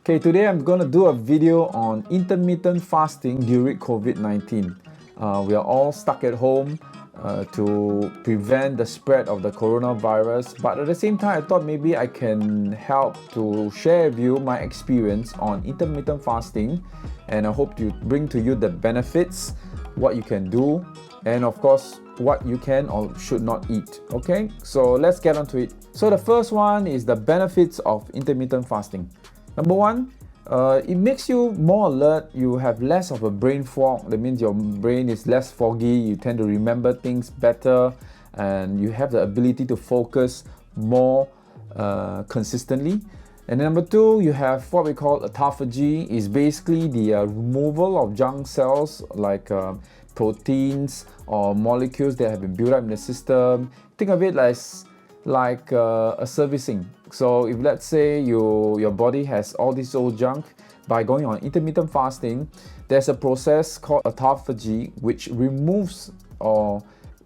Okay, today I'm going to do a video on intermittent fasting during COVID-19. We are all stuck at home to prevent the spread of the coronavirus, but at the same time, I thought maybe I can help to share with you my experience on intermittent fasting, and I hope to bring to you the benefits, what you can do, and of course, what you can or should not eat. Okay, so let's get on to it. So the first one is the benefits of intermittent fasting. Number one, it makes you more alert. You have less of a brain fog. That means your brain is less foggy. You tend to remember things better, and you have the ability to focus more consistently. And number two, you have what we call autophagy. Is basically the removal of junk cells like proteins or molecules that have been built up in the system. Think of it as like a servicing. So if let's say your body has all this old junk, by going on intermittent fasting, there's a process called autophagy which removes or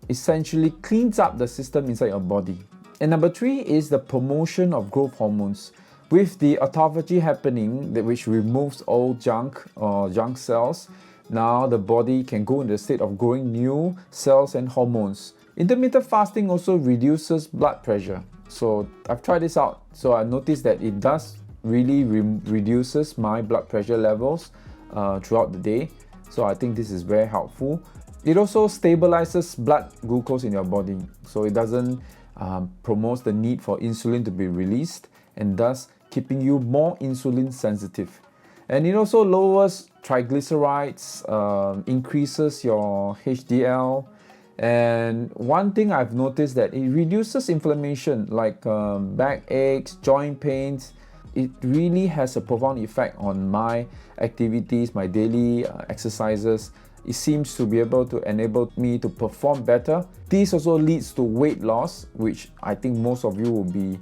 essentially cleans up the system inside your body. And number three is the promotion of growth hormones. With the autophagy happening, which removes old junk or junk cells, now the body can go into the state of growing new cells and hormones. Intermittent fasting also reduces blood pressure. So I've tried this out. So I noticed that it does really reduces my blood pressure levels throughout the day. So I think this is very helpful. It also stabilizes blood glucose in your body. So it doesn't promote the need for insulin to be released, and thus keeping you more insulin sensitive. And it also lowers triglycerides, increases your HDL. And one thing I've noticed that it reduces inflammation like back aches, joint pains. It really has a profound effect on my activities, my daily exercises. It seems to be able to enable me to perform better. This also leads to weight loss, which I think most of you will be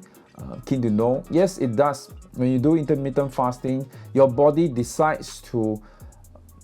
keen to know. Yes, it does. When you do intermittent fasting, your body decides to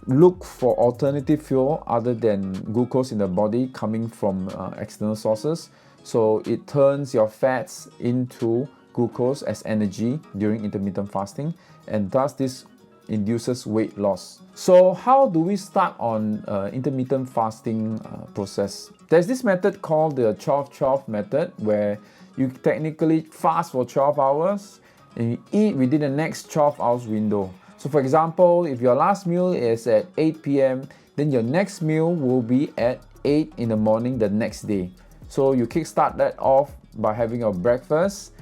look for alternative fuel other than glucose in the body coming from external sources. So it turns your fats into glucose as energy during intermittent fasting, and thus this induces weight loss. So how do we start on intermittent fasting process? There's this method called the 12-12 method, where you technically fast for 12 hours and you eat within the next 12 hours window. So for example, if your last meal is at 8 p.m., then your next meal will be at 8 in the morning the next day. So you kickstart that off by having your breakfast,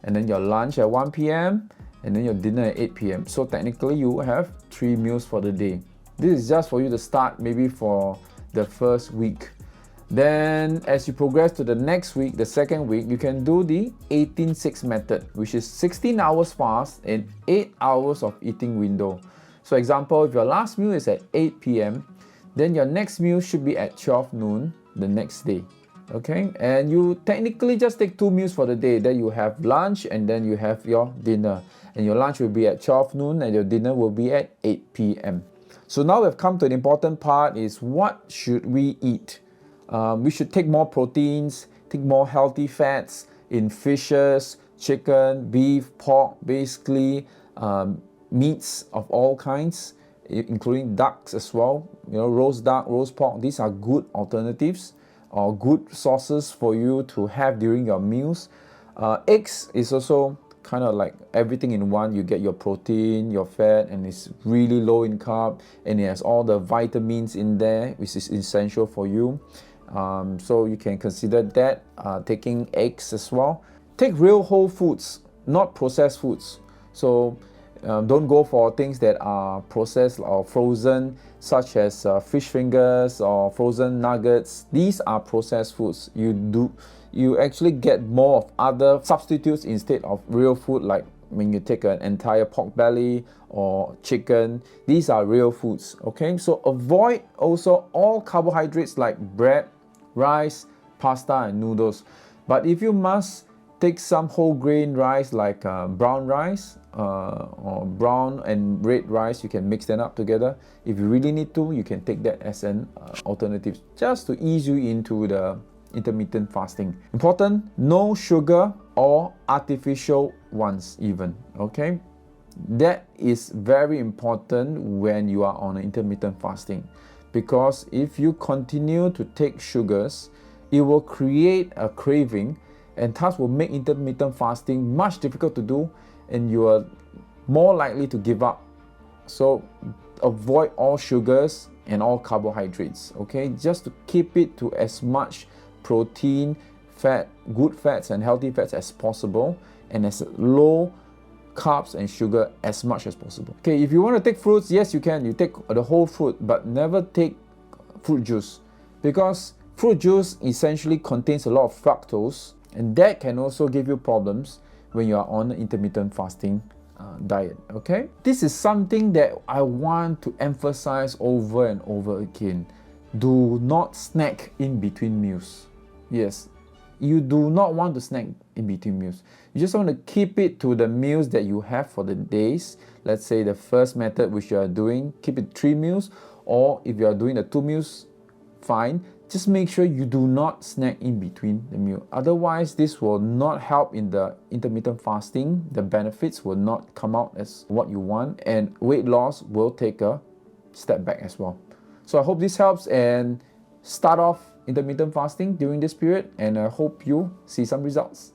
and then your lunch at 1 p.m., and then your dinner at 8 p.m. So technically you have 3 meals for the day. This is just for you to start maybe for the first week. Then as you progress to the next week, the second week, you can do the 18-6 method, which is 16 hours fast and 8 hours of eating window. So example, if your last meal is at 8 p.m., then your next meal should be at 12 noon the next day. Okay, and you technically just take 2 meals for the day. Then you have lunch and then you have your dinner. And your lunch will be at 12 noon and your dinner will be at 8 p.m. So now we've come to the important part, is what should we eat? We should take more proteins, take more healthy fats in fishes, chicken, beef, pork, basically meats of all kinds, including ducks as well. Roast duck, roast pork, these are good alternatives or good sources for you to have during your meals. Eggs is also kind of like everything in one. You get your protein, your fat, and it's really low in carb, and it has all the vitamins in there, which is essential for you. So you can consider that, taking eggs as well. Take real whole foods, not processed foods. So don't go for things that are processed or frozen, such as fish fingers or frozen nuggets. These are processed foods. You actually get more of other substitutes instead of real food, like when you take an entire pork belly or chicken. These are real foods. Okay, so avoid also all carbohydrates like bread, rice, pasta, and noodles. But if you must, take some whole grain rice like brown rice or brown and red rice. You can mix them up together. If you really need to, you can take that as an alternative, just to ease you into the intermittent fasting. Important, no sugar or artificial ones even, okay? That is very important when you are on an intermittent fasting, because if you continue to take sugars, it will create a craving and thus will make intermittent fasting much difficult to do, and you are more likely to give up. So avoid all sugars and all carbohydrates, okay? Just to keep it to as much protein, fat, good fats and healthy fats as possible, and as low carbs and sugar as much as possible. Okay, if you want to take fruits, yes you can, you take the whole fruit, but never take fruit juice, because fruit juice essentially contains a lot of fructose, and that can also give you problems when you are on an intermittent fasting diet. Okay, this is something that I want to emphasize over and over again. Do not snack in between meals. Yes, you do not want to snack in between meals. You just want to keep it to the meals that you have for the days. Let's say the first method which you are doing, keep it 3 meals, or if you are doing the 2 meals, fine. Just make sure you do not snack in between the meal. Otherwise, this will not help in the intermittent fasting. The benefits will not come out as what you want, and weight loss will take a step back as well. So I hope this helps, and start off intermittent fasting during this period, and I hope you see some results.